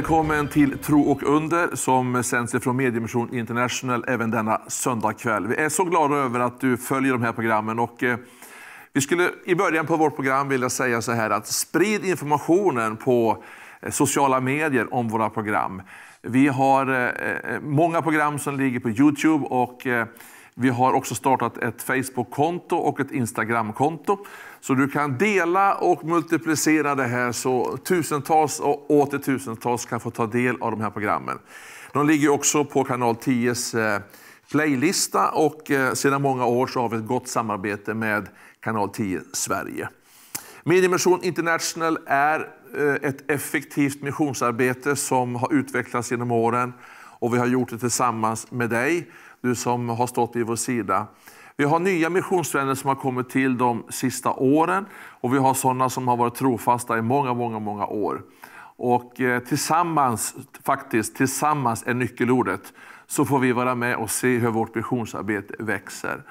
välkommen till Tro och under som sänds från Mediemission International även denna söndagkväll. Vi är så glada över att du följer de här programmen och vi skulle i början på vårt program vilja säga så här att sprid informationen på sociala medier om våra program. Vi har många program som ligger på YouTube och vi har också startat ett Facebook-konto och ett Instagram-konto. Så du kan dela och multiplicera det här så tusentals och åter tusentals kan få ta del av de här programmen. De ligger också på kanal 10s playlista och sedan många år så har vi ett gott samarbete med kanal 10 Sverige. Mediemission International är ett effektivt missionsarbete som har utvecklats genom åren och vi har gjort det tillsammans med dig, du som har stått vid vår sida. Vi har nya missionsvänner som har kommit till de sista åren och vi har sådana som har varit trofasta i många år. Och tillsammans är nyckelordet, så får vi vara med och se hur vårt missionsarbete växer.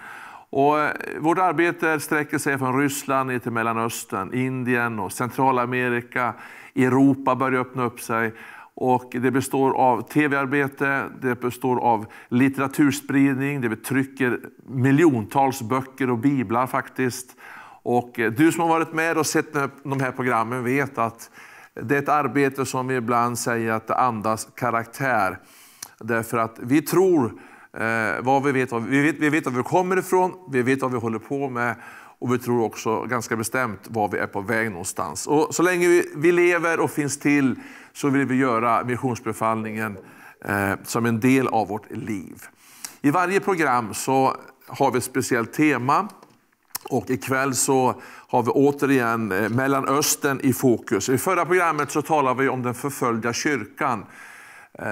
Och vårt arbete sträcker sig från Ryssland ner till Mellanöstern, Indien och Centralamerika. Europa börjar öppna upp sig. Och det består av tv-arbete, det består av litteraturspridning, det vi trycker miljontals böcker och biblar faktiskt. Och du som har varit med och sett de här programmen vet att det är ett arbete som vi ibland säger att det andas karaktär. Därför att vi tror vad vi vet var vi kommer ifrån, vi vet vad vi håller på med och vi tror också ganska bestämt var vi är på väg någonstans. Och så länge vi lever och finns till så vill vi göra missionsbefallningen som en del av vårt liv. I varje program så har vi ett speciellt tema och ikväll så har vi återigen Mellanöstern i fokus. I förra programmet så talade vi om den förföljda kyrkan.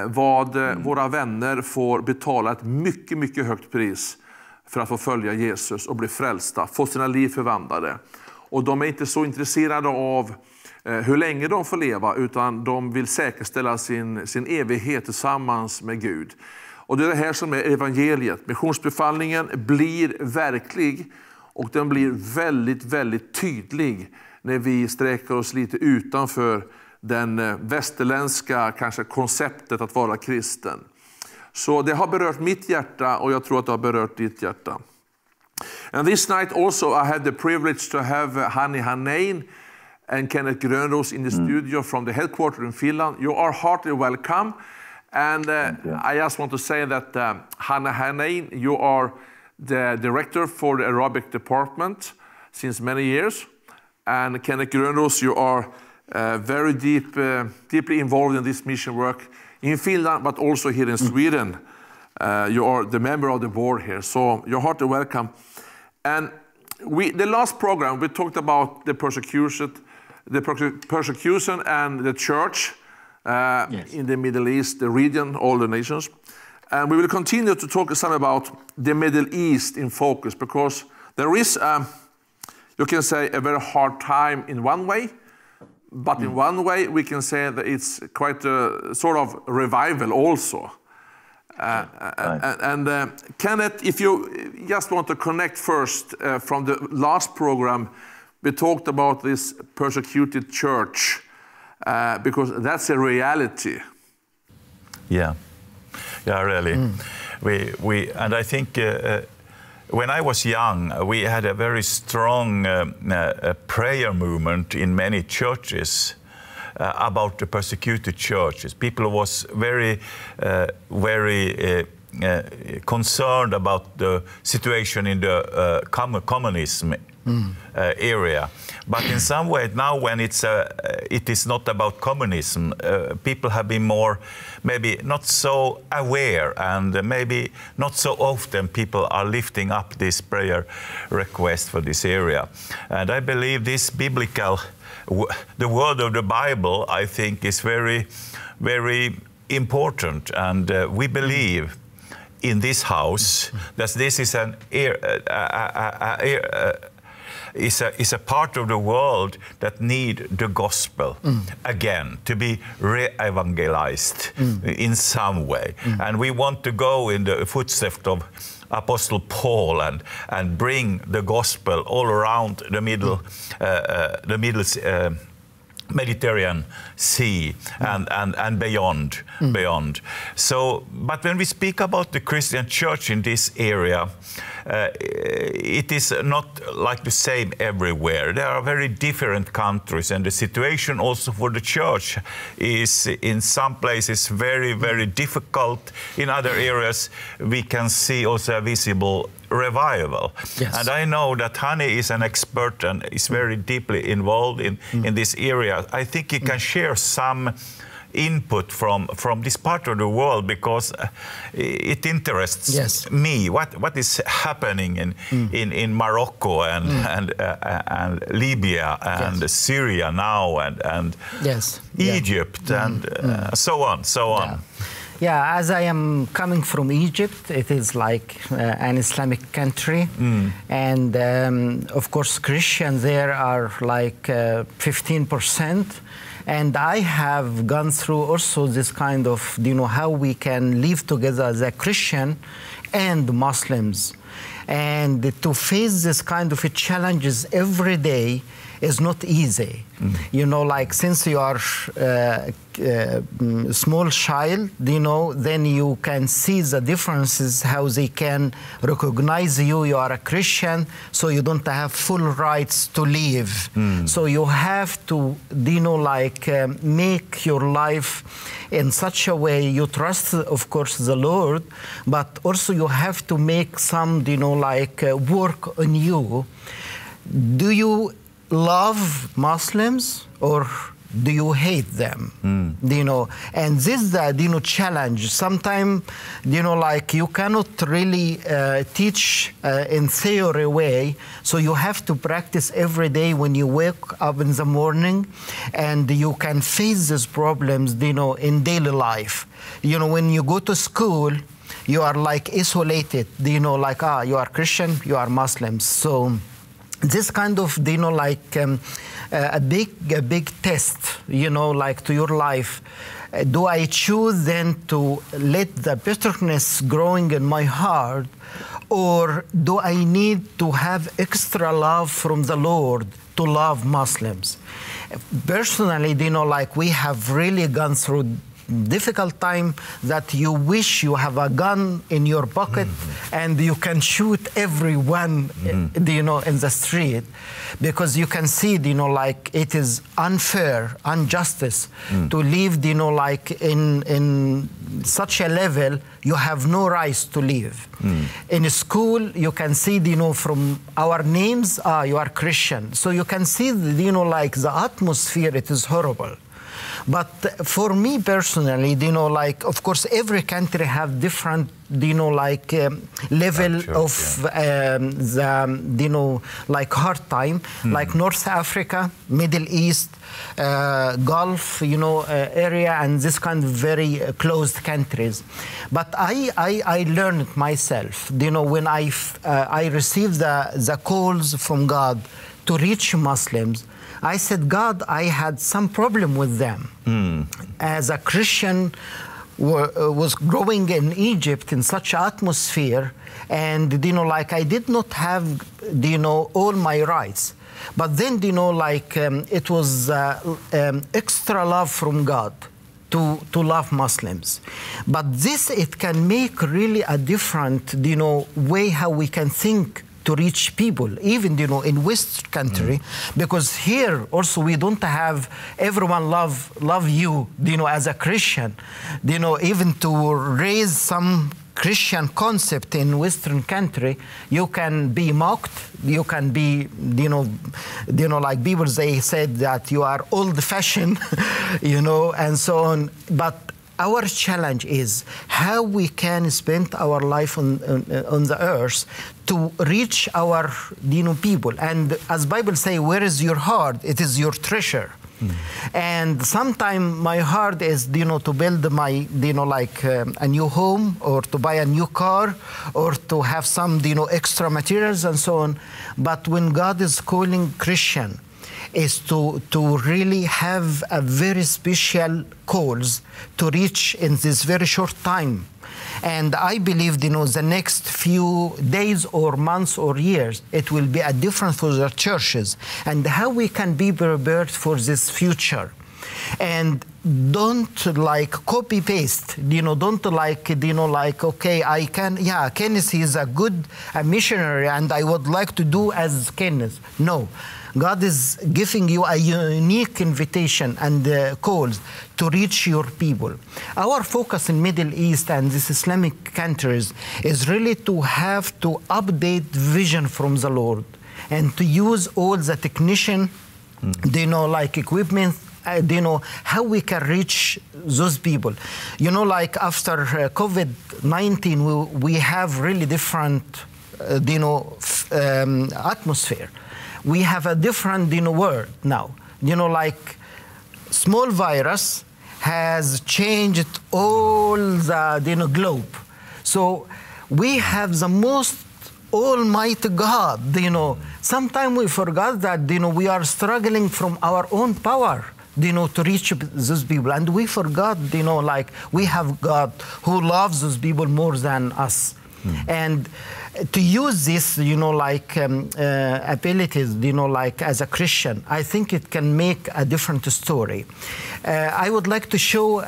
Vad våra vänner får betala ett mycket högt pris för att få följa Jesus och bli frälsta, få sina liv förvandlade. Och de är inte så intresserade av hur länge de får leva utan de vill säkerställa sin evighet tillsammans med Gud. Och det är det här som är evangeliet. Missionsbefallningen blir verklig och den blir väldigt tydlig när vi sträcker oss lite utanför den västerländska kanske konceptet att vara kristen. Så det har berört mitt hjärta och jag tror att det har berört ditt hjärta. And this night also I had the privilege to have Hanni Hannein and Kenneth Grönros in the studio from the headquarters in Finland. You are heartily welcome. And I just want to say that Hanni Hannein, you are the director for the Arabic department since many years. And Kenneth Grönros, you are very deeply involved in this mission work in Finland, but also here in Sweden. You are the member of the board here, so you're heartily welcome. And the last program, we talked about the persecution and the church in the Middle East, the region, all the nations. And we will continue to talk some about the Middle East in focus, because there is, you can say, a very hard time in one way, but in one way we can say that it's quite a sort of revival also. Kenneth, if you just want to connect first from the last program, we talked about this persecuted church because that's a reality. Yeah, really. And I think when I was young, we had a very strong prayer movement in many churches about the persecuted churches. People was very concerned about the situation in the communism area. But in some way now, when it is not about communism, people have been more, maybe not so aware, and maybe not so often people are lifting up this prayer request for this area. And I believe this biblical, the word of the Bible, I think is very important, and we believe in this house that this is is a part of the world that need the gospel again to be re-evangelized in some way. And we want to go in the footsteps of Apostle Paul and bring the gospel all around the Middle Mediterranean Sea and beyond. So, but when we speak about the Christian church in this area, it is not like the same everywhere. There are very different countries, and the situation also for the church is in some places very, very difficult. In other areas, we can see also a visible revival. Yes. And I know that Hani is an expert and is very deeply involved in this area. I think he can share some input from this part of the world, because it interests me. What is happening in Morocco and Libya and Syria now and Egypt and so on. Yeah, as I am coming from Egypt, it is like an Islamic country. And of course, Christians there are like 15%. And I have gone through also this kind of, how we can live together as a Christian and Muslims. And to face this kind of challenges every day is not easy. Like since you are small child, then you can see the differences, how they can recognize you are a Christian, so you don't have full rights to live. So you have to, make your life in such a way you trust, of course, the Lord, but also you have to make some, work on you. Do you love Muslims or do you hate them? And this is the challenge. Sometimes you cannot really teach in theory way, so you have to practice every day when you wake up in the morning, and you can face these problems in daily life. When you go to school, you are like isolated, you are Christian, you are Muslims. So this kind of, a big test, to your life. Do I choose then to let the bitterness growing in my heart, or do I need to have extra love from the Lord to love Muslims? Personally, we have really gone through difficult time that you wish you have a gun in your pocket and you can shoot everyone, in the street, because you can see, it is unfair, injustice to live, in such a level you have no rights to live. In school, you can see, from our names, you are Christian. So you can see, the atmosphere, it is horrible. But for me personally, of course, every country have different, level of hard time, like North Africa, Middle East, Gulf, area, and this kind of very closed countries. But I learned myself, when I received the calls from God to reach Muslims, I said, God, I had some problem with them. As a Christian, was growing in Egypt in such atmosphere, and I did not have all my rights. But then it was extra love from God to love Muslims. But this, it can make really a different way how we can think to reach people, even in West country, because here also we don't have everyone love you, as a Christian, even to raise some Christian concept in Western country, you can be mocked, you can be, like people, they said that you are old-fashioned, and so on. But our challenge is how we can spend our life on the earth to reach our people. And as Bible say, where is your heart? It is your treasure. And sometimes my heart is, to build my, a new home, or to buy a new car, or to have some, extra materials and so on. But when God is calling Christian, is to really have a very special cause to reach in this very short time. And I believe, the next few days or months or years, it will be a difference for the churches and how we can be prepared for this future. And don't copy paste, don't okay, Kenneth is a good missionary and I would like to do as Kenneth. No. God is giving you a unique invitation and calls to reach your people. Our focus in Middle East and these Islamic countries is really to have to update vision from the Lord and to use all the technician, equipment, how we can reach those people. After COVID-19, we have really different, atmosphere. We have a different, world now. Small virus has changed all the, globe. So we have the most almighty God, Sometimes we forgot that, we are struggling from our own power, to reach those people. And we forgot, we have God who loves those people more than us. And to use this, abilities, as a Christian, I think it can make a different story. I would like to show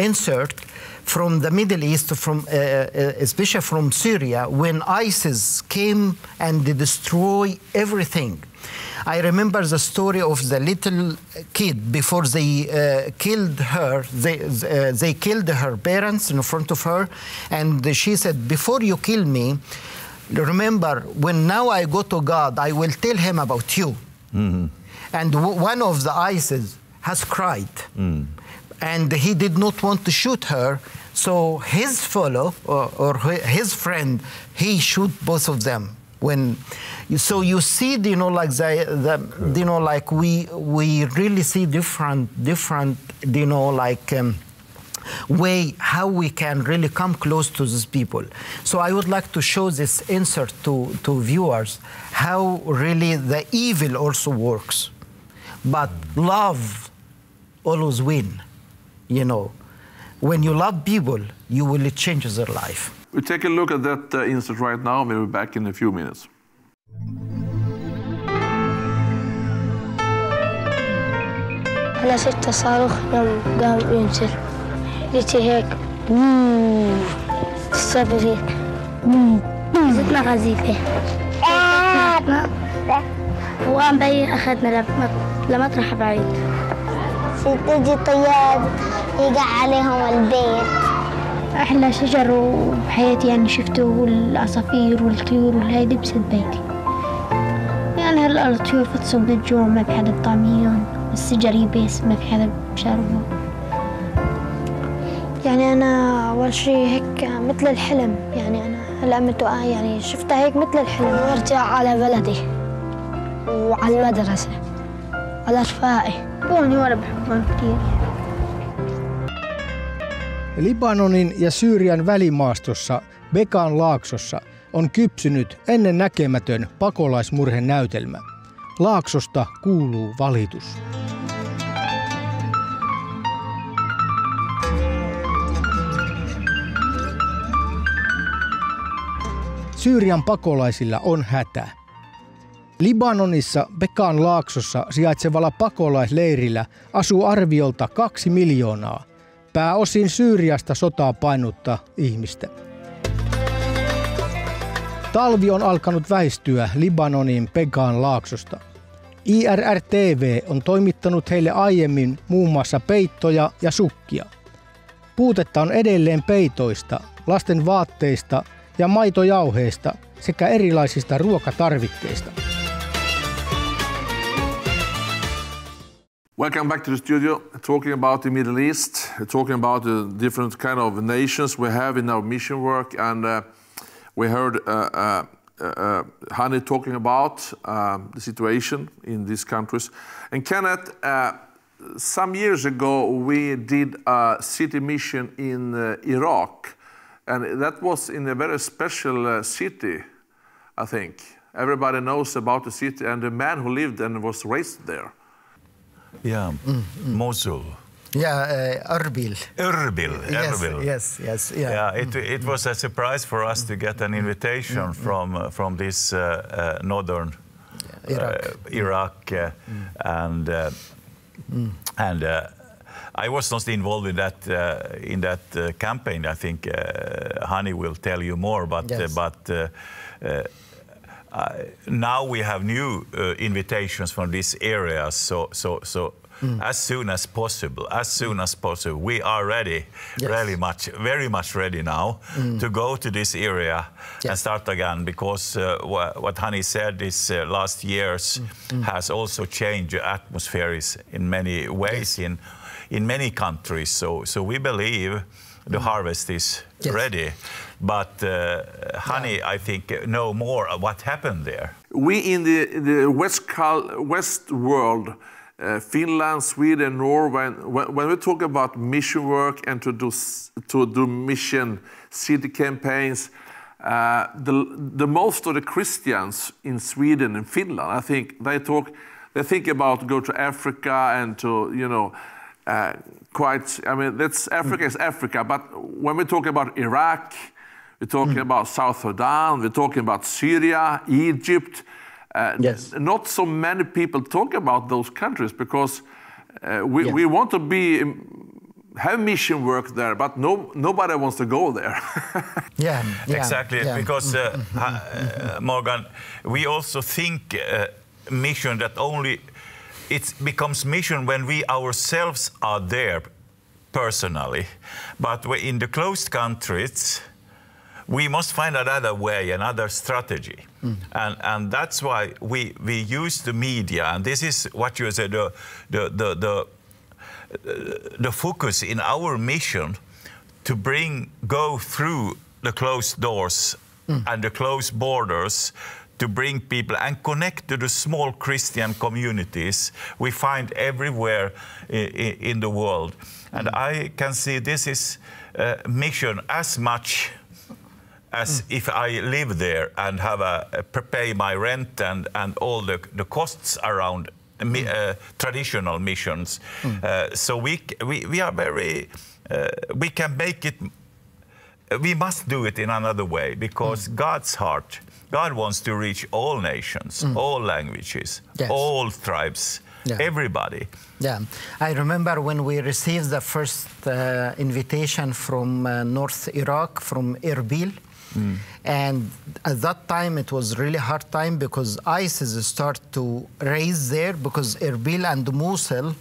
insert from the Middle East, especially from Syria, when ISIS came and they destroy everything. I remember the story of the little kid before they killed her. They killed her parents in front of her, and she said, "Before you kill me, remember, when now I go to God, I will tell him about you." Mm-hmm. And one of the ISIS has cried, and he did not want to shoot her. So his fellow or his friend, he shoot both of them. So you see, we really see different, way how we can really come close to these people. So I would like to show this insert to viewers how really the evil also works, but love always win. When you love people, you will change their life. We'll take a look at that insert right now. We'll be back in a few minutes. أنا شفت صاروخ يوم قام ينزل، جيت هيك الصبر هيك زدنا غزيفة وقام بي أخذنا لمطرح بعيد. تجي طيار يقع عليهم البيت. أحلى شجر بحياتي شفته العصافير والطيور والهاي لبست بيتي. هلا الطيور فتصوا من الجوع، ما في حدا بطعميهم، الشجر يبس ما في حدا بشربه. أنا أول شيء هيك مثل الحلم، أنا هلا متوقع شفتها هيك مثل الحلم. وارجع على بلدي وعلى المدرسة على رفاقي. بوني وأنا بحبهم كثير. Libanonin ja Syyrian välimaastossa Bekan laaksossa on kypsynyt ennennäkemätön pakolaismurhenäytelmä. Laaksosta kuuluu valitus. Syyrian pakolaisilla on hätä. Libanonissa Bekan laaksossa sijaitsevalla pakolaisleirillä asuu arviolta 2 miljoonaa, pääosin Syyriasta sotaa painutta ihmistä. Talvi on alkanut väistyä Libanonin Bekan laaksosta. IRR-TV on toimittanut heille aiemmin muun muassa peittoja ja sukkia. Puutetta on edelleen peitoista, lasten vaatteista ja maitojauheista sekä erilaisista ruokatarvikkeista. Welcome back to the studio. Talking about the Middle East, talking about the different kind of nations we have in our mission work, and we heard Hani talking about the situation in these countries. And Kenneth, some years ago we did a city mission in Iraq, and that was in a very special city, I think. everybody knows about the city and the man who lived and was raised there. Yeah, Mosul. Yeah, Erbil. Erbil. Yes, yeah. It was a surprise for us to get an invitation from this northern Iraq, and I was not involved in that campaign. I think Hani will tell you more, but now we have new invitations from these areas. So as soon as possible, we are ready, very much ready now to go to this area and start again, because what Hani said is last years has also changed the atmosphere in many ways in many countries. So we believe the harvest is ready. But Hani, I think, know more of what happened there. We in the West world, Finland, Sweden, Norway, when we talk about mission work and to do mission city campaigns, the most of the Christians in Sweden and Finland, I think they think about go to Africa and to, you know, Africa is Africa, but when we talk about Iraq, we're talking about South Sudan, we're talking about Syria, Egypt. Not so many people talk about those countries because we want to have mission work there, but nobody wants to go there. Exactly, because Morgan, we also think mission that only it becomes mission when we ourselves are there personally, but in the closed countries we must find another way, another strategy. And that's why we use the media, and this is what you said, the focus in our mission to go through the closed doors and the closed borders, to bring people and connect to the small Christian communities we find everywhere in the world. And I can see this is mission as much as if I live there and have pay my rent and all the costs around traditional missions. So we are very, we can make it, we must do it in another way, because God's heart, God wants to reach all nations, all languages, all tribes, everybody. Yeah, I remember when we received the first invitation from North Iraq, from Erbil. And at that time, it was really hard time because ISIS start to raise there, because Erbil and Mosul,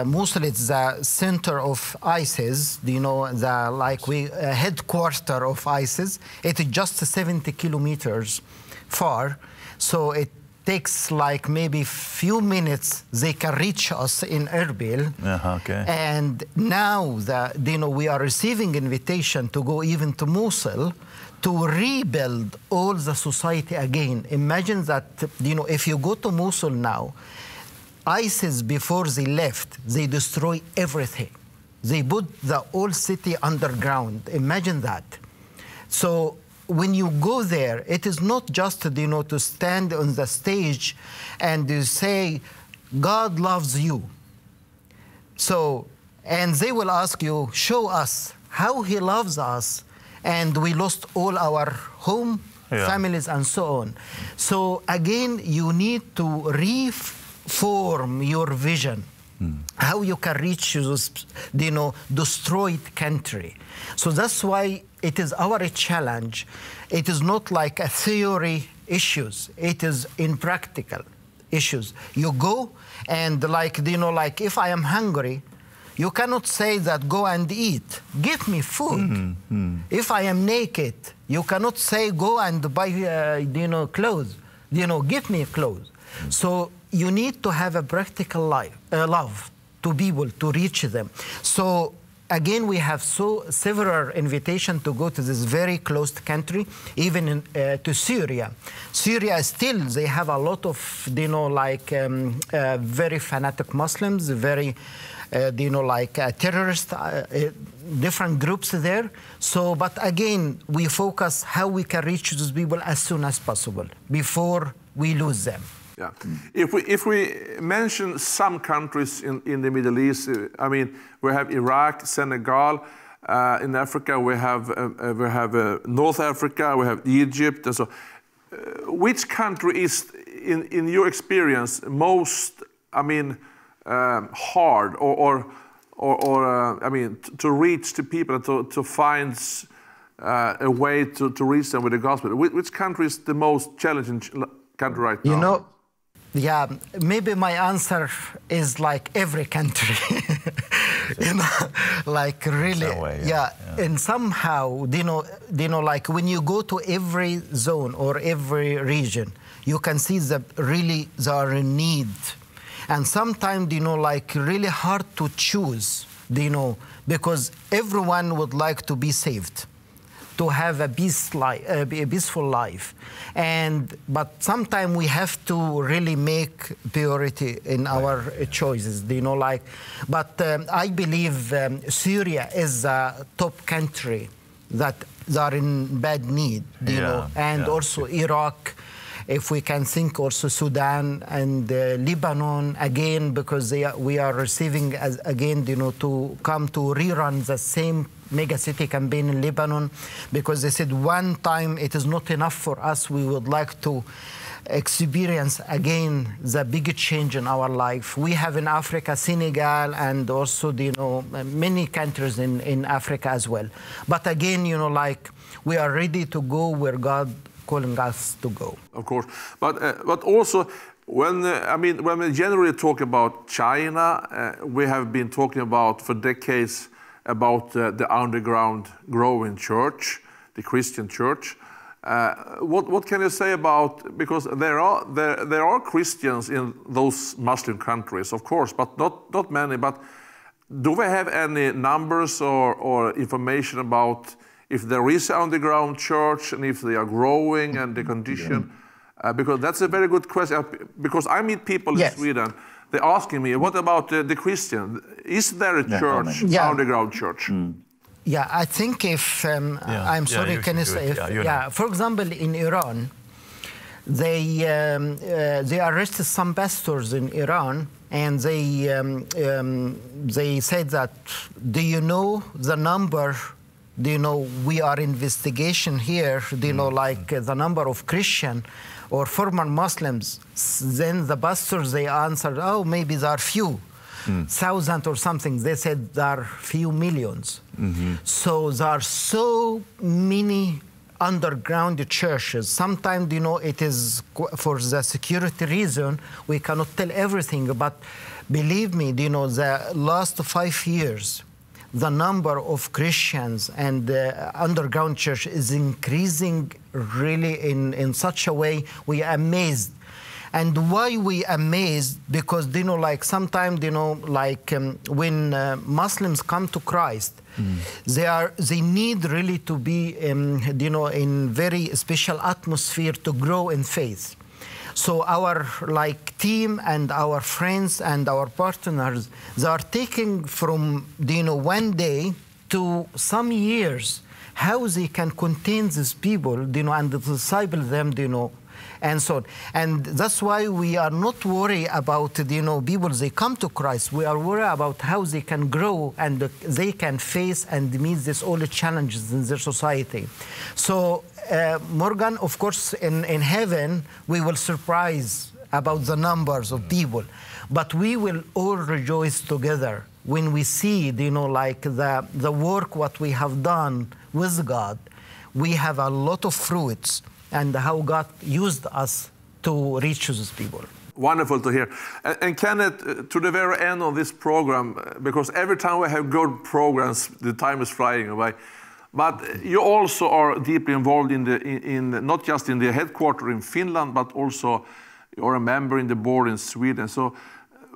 Mosul is the center of ISIS, you know, the headquarter of ISIS. It is just 70 kilometers far, so it takes like maybe few minutes they can reach us in Erbil. And now we are receiving invitation to go even to Mosul to rebuild all the society again. Imagine that, if you go to Mosul now, ISIS, before they left, they destroy everything. They put the whole city underground. Imagine that. So when you go there, it is not just, to stand on the stage and to say, God loves you. So, and they will ask you, show us how he loves us, and we lost all our home, families, and so on. So again, you need to reform your vision, how you can reach this, destroyed country. So that's why it is our challenge. It is not like a theory issues. It is in practical issues. You go and like if I am hungry, you cannot say that go and eat. Give me food. If I am naked, you cannot say go and buy clothes. Give me clothes. So you need to have a practical love to people, to reach them. So again, we have several invitations to go to this very closed country, even to Syria. Syria still, they have a lot of, very fanatic Muslims, very terrorist, different groups there. So, but again, we focus how we can reach those people as soon as possible before we lose them. Yeah. If we mention some countries in the Middle East, I mean, we have Iraq, Senegal. In Africa, we have North Africa, we have Egypt. And so, which country is, in your experience, most, I mean, hard or I mean, to reach the people, to find a way to reach them with the gospel? Which country is the most challenging country right now? You know, yeah, maybe my answer is like every country. You know, like really, yeah. And somehow, like when you go to every zone or every region, you can see that really they are in need. And sometimes, like really hard to choose, because everyone would like to be saved, to have a peaceful life. But sometimes we have to really make priority in our choices, But I believe Syria is a top country that are in bad need, and also Iraq. If we can think also Sudan and Lebanon again, because we are receiving again, to come to rerun the same megacity campaign in Lebanon, because they said one time it is not enough for us. We would like to experience again the big change in our life. We have in Africa, Senegal, and also many countries in Africa as well. But again, like we are ready to go where God calling us to go. Of course, but also when we generally talk about China, we have been talking about for decades about the underground growing church, the Christian church. What can you say about, because there are Christians in those Muslim countries, of course, but not many. But do we have any numbers or information about if there is an underground church and if they are growing and the condition? Because that's a very good question. Because I meet people in Sweden, they're asking me, what about the Christian? Is there a church, underground church? Yeah, I think if, I'm sorry, can you say, for example, in Iran, they arrested some pastors in Iran, and they said that, do you know the number? We are investigation here, like the number of Christian or former Muslims. Then the pastors, they answered, oh, maybe there are few, thousand or something. They said there are few millions. So there are so many underground churches. Sometimes, it is for the security reason, we cannot tell everything. But believe me, the last 5 years, the number of Christians and underground church is increasing really in such a way we are amazed. And why we amazed? Because, like sometimes, when Muslims come to Christ, they need really to be, in very special atmosphere to grow in faith. So our team and our friends and our partners, they are taking from one day to some years how they can contain these people, and disciple them, and so on. And that's why we are not worried about people they come to Christ. We are worried about how they can grow and they can face and meet these all the challenges in their society. So Morgan, of course, in heaven, we will surprise about the numbers of people, but we will all rejoice together when we see, like the work what we have done with God. We have a lot of fruits, and how God used us to reach those people. Wonderful to hear. And Kenneth, to the very end of this program, because every time we have good programs, the time is flying away. But you also are deeply involved in not just in the headquarters in Finland, but also you're a member in the board in Sweden. So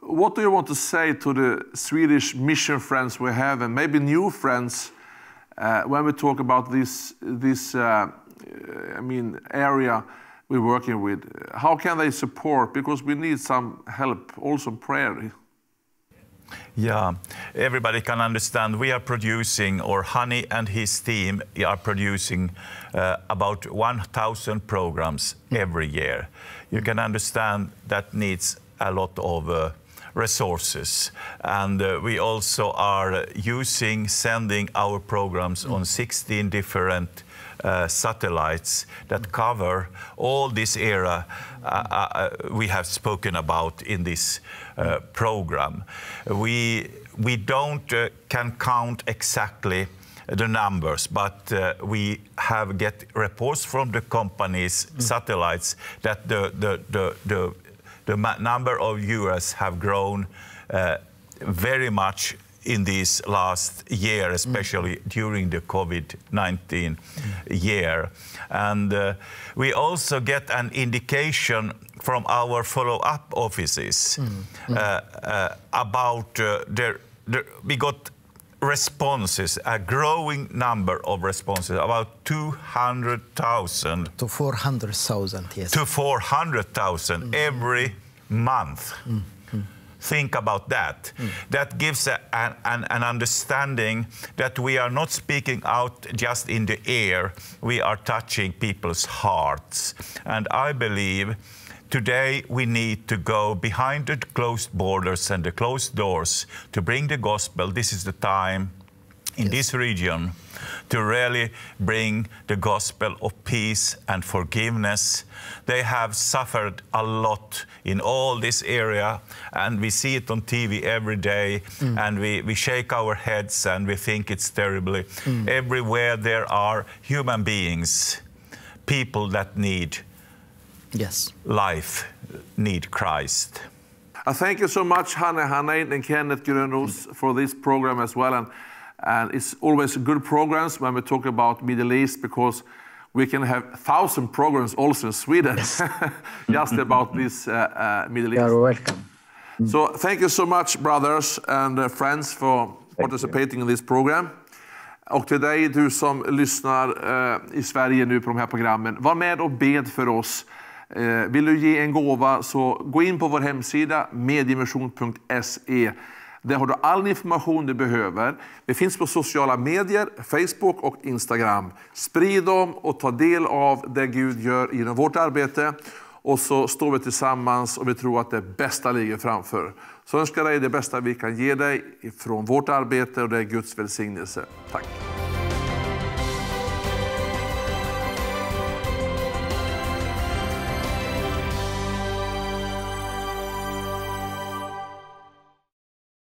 what do you want to say to the Swedish mission friends we have, and maybe new friends, when we talk about this area we're working with? How can they support? Because we need some help, also prayer. Yeah, everybody can understand. We are producing, or Hani and his team are producing about 1,000 programs every year. You can understand that needs a lot of resources. And we also are sending our programs on 16 different satellites that cover all this area we have spoken about in this program. We don't can count exactly the numbers, but we get reports from the companies' satellites that the number of viewers have grown very much in this last year, especially during the COVID-19 year. And we also get an indication from our follow-up offices about we got responses, a growing number of responses, about 200,000. To 400,000, yes. To 400,000 every month. Think about that. That gives an understanding that we are not speaking out just in the air, we are touching people's hearts. And I believe today we need to go behind the closed borders and the closed doors to bring the gospel. This is the time in this region to really bring the gospel of peace and forgiveness. They have suffered a lot in all this area, and we see it on TV every day, and we shake our heads and we think it's terribly. Everywhere there are human beings, people that need life, need Christ. Thank you so much, Hanne Hanne and Kenneth Grönros, for this program as well. And it's always good programs when we talk about Middle East, because we can have 1,000 programs also in Sweden just about this Middle East. You're welcome. So thank you so much, brothers and friends, for participating in this program. Och till dig, du som lyssnar i Sverige nu på de här programmen, var med och bed för oss. Vill du ge en gåva, så gå in på vår hemsida mediemission.se. Där har du all information du behöver. Vi finns på sociala medier, Facebook och Instagram. Sprid dem och ta del av det Gud gör inom vårt arbete. Och så står vi tillsammans och vi tror att det bästa ligger framför. Så önskar dig det bästa vi kan ge dig från vårt arbete, och det är Guds välsignelse. Tack.